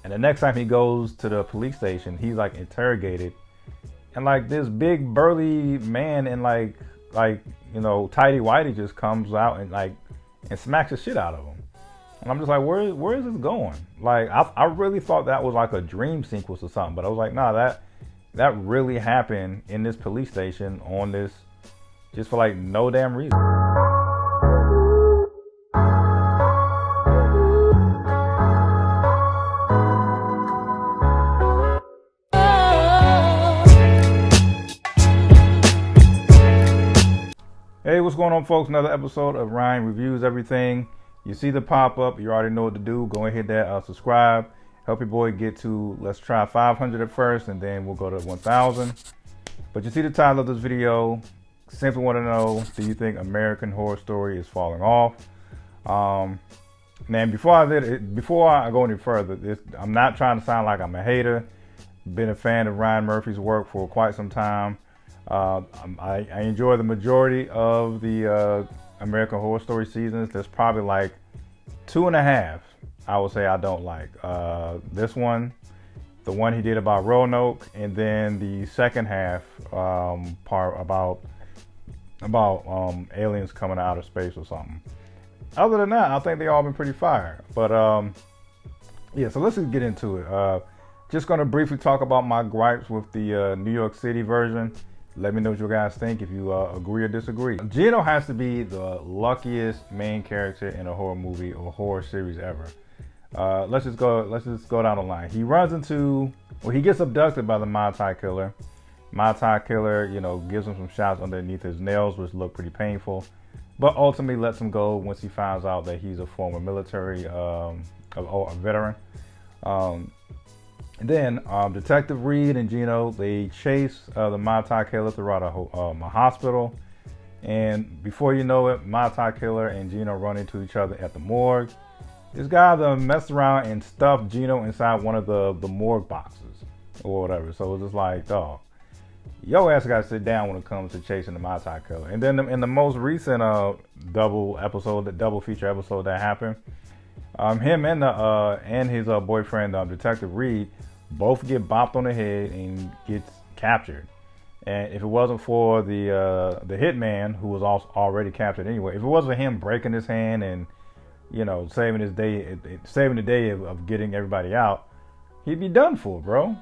And the next time he goes to the police station, he's like interrogated, and like this big burly man in like tighty whitey just comes out and smacks the shit out of him. And I'm just like, where is this going? Like I really thought that was like a dream sequence or something, but I was like, nah, that really happened in this police station on this, just for like no damn reason. Hey, what's going on, folks? Another episode of Ryan Reviews Everything. You see the pop-up, you already know what to do. Go and hit that subscribe. Help your boy get to, let's try 500 at first, and then we'll go to 1,000. But you see the title of this video. Simply want to know, do you think American Horror Story is falling off? Man, before I go any further, I'm not trying to sound like I'm a hater. Been a fan of Ryan Murphy's work for quite some time. I enjoy the majority of the American Horror Story seasons. There's probably like 2.5 I would say I don't like. This one, the one he did about Roanoke, and then the second half part about aliens coming out of space or something. Other than that, I think they all been pretty fire. But yeah, so let's just get into it. Just gonna briefly talk about my gripes with the New York City version. Let me know what you guys think, if you agree or disagree. Gino has to be the luckiest main character in a horror movie or horror series ever. Let's just go down the line. He gets abducted by the Mai Tai killer. Mai Tai killer, gives him some shots underneath his nails, which look pretty painful, but ultimately lets him go once he finds out that he's a former military a veteran. Then Detective Reed and Gino, they chase the Mai Tai killer throughout a hospital, and before you know it, Mai Tai killer and Gino run into each other at the morgue. This guy messed around and stuffed Gino inside one of the morgue boxes or whatever. So it's just like, dog, your ass got to sit down when it comes to chasing the Mai Tai killer. And then in the most recent double feature episode that happened, him and his boyfriend, Detective Reed, both get bopped on the head and gets captured. And if it wasn't for the hitman, who was also already captured anyway, if it wasn't for him breaking his hand and saving the day of getting everybody out, he'd be done for, bro.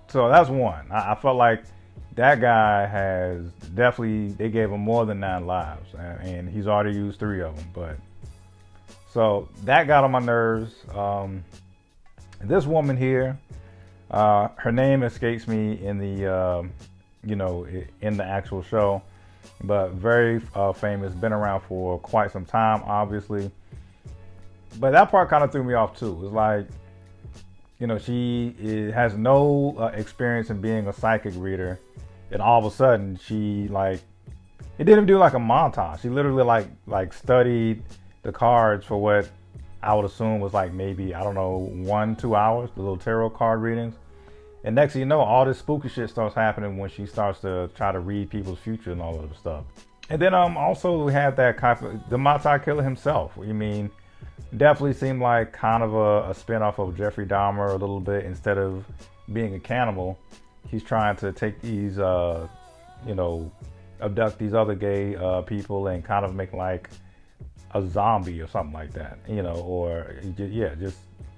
So that's one. I felt like that guy they gave him more than 9 lives, and he's already used 3 of them. But so that got on my nerves. This woman here, her name escapes me in the in the actual show, but very famous, been around for quite some time, obviously. But that part kind of threw me off too. It's like, she has no experience in being a psychic reader, and all of a sudden she it didn't do like a montage. She literally like studied the cards for what I would assume was like maybe, 1-2 hours, the little tarot card readings. And next thing you know, all this spooky shit starts happening when she starts to try to read people's future and all of the stuff. And then also we had the Mai Tai killer himself. Definitely seemed like kind of a spinoff of Jeffrey Dahmer a little bit. Instead of being a cannibal, he's trying to take these, abduct these other gay people and kind of make like a zombie or something like that, or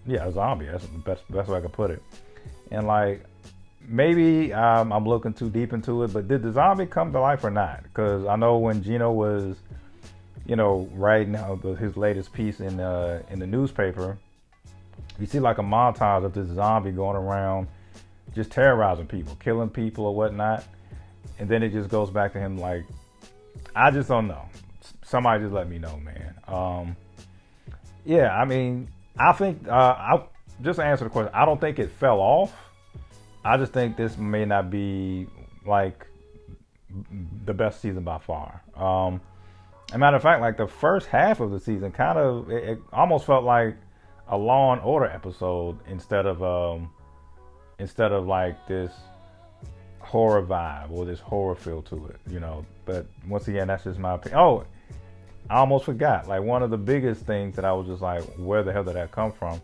a zombie. That's the best way I could put it. And maybe I'm looking too deep into it, but did the zombie come to life or not? Because I know when Gino was writing his latest piece in the newspaper, you see like a montage of this zombie going around just terrorizing people, killing people or whatnot. And then it just goes back to him I just don't know. Somebody just let me know, man. I think, I'll just answer the question. I don't think it fell off. I just think this may not be like the best season by far. As a matter of fact, the first half of the season it almost felt like a Law and Order episode instead of like this horror vibe or this horror feel to it, But once again, that's just my opinion. Oh, I almost forgot. One of the biggest things that I was just like, where the hell did that come from?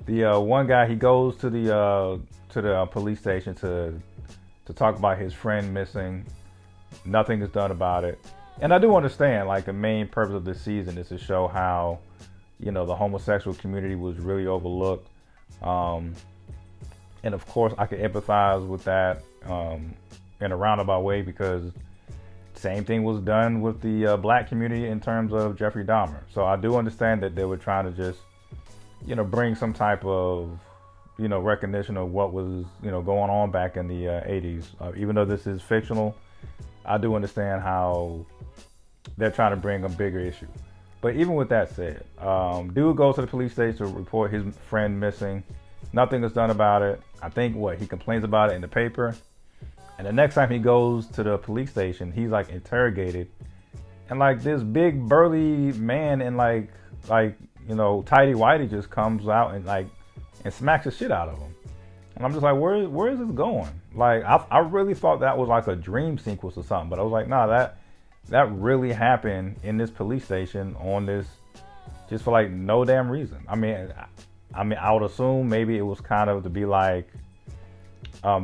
The one guy, he goes to the police station to talk about his friend missing. Nothing is done about it. And I do understand, like, the main purpose of this season is to show how, the homosexual community was really overlooked. And of course, I can empathize with that in a roundabout way, because same thing was done with the black community in terms of Jeffrey Dahmer. So I do understand that they were trying to just, bring some type of, recognition of what was, going on back in the 80s. Even though this is fictional, I do understand how they're trying to bring a bigger issue. But even with that said, dude goes to the police station to report his friend missing. Nothing is done about it. I think he complains about it in the paper. And the next time he goes to the police station, he's like interrogated. And like this big burly man in like tighty whitey just comes out and smacks the shit out of him. And I'm just like, where is this going? Like, I really thought that was like a dream sequence or something, but I was like, nah, that really happened in this police station on this, just for like no damn reason. I mean, I would assume maybe it was kind of to be like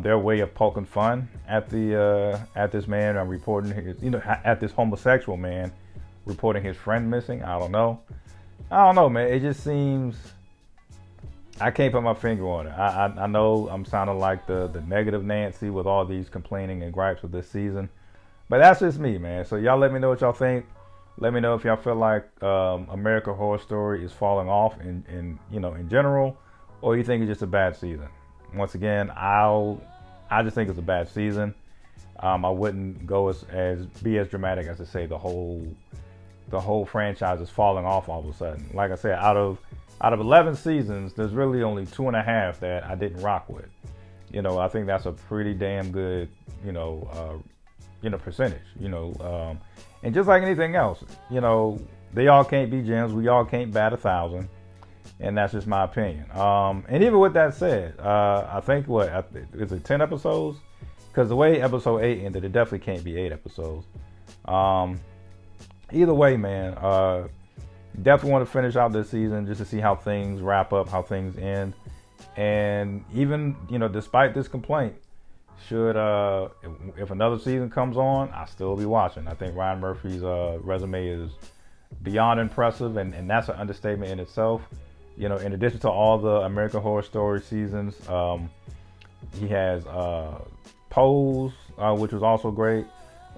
their way of poking fun at this man and reporting his, at this homosexual man reporting his friend missing. I don't know, man. It just seems, I can't put my finger on it. I know I'm sounding like the negative Nancy with all these complaining and gripes with this season, but that's just me, man. So y'all let me know what y'all think. Let me know if y'all feel like American Horror Story is falling off in general, or you think it's just a bad season. Once again, I just think it's a bad season. I wouldn't go be as dramatic as to say the whole franchise is falling off all of a sudden. Like I said, out of 11 seasons, there's really only 2.5 that I didn't rock with. I think that's a pretty damn good, percentage. And just like anything else, they all can't be gems. We all can't bat 1,000, and that's just my opinion. And even with that said, I think is it 10 episodes? Because the way episode 8 ended, it definitely can't be 8 episodes. Either way, man, definitely want to finish out this season just to see how things wrap up, how things end. And even, despite this complaint, if another season comes on, I'll still be watching. I think Ryan Murphy's resume is beyond impressive, and that's an understatement in itself. In addition to all the American Horror Story seasons, he has Pose, which was also great.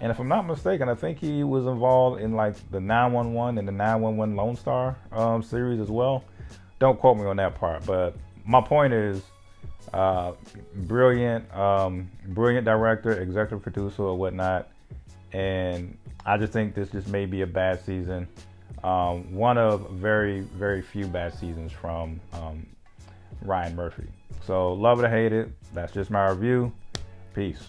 And if I'm not mistaken, I think he was involved in like the 911 and the 911 Lone Star series as well. Don't quote me on that part, but my point is, brilliant director, executive producer, or whatnot. And I just think this just may be a bad season. One of very, very few bad seasons from Ryan Murphy. So love it or hate it, that's just my review. Peace.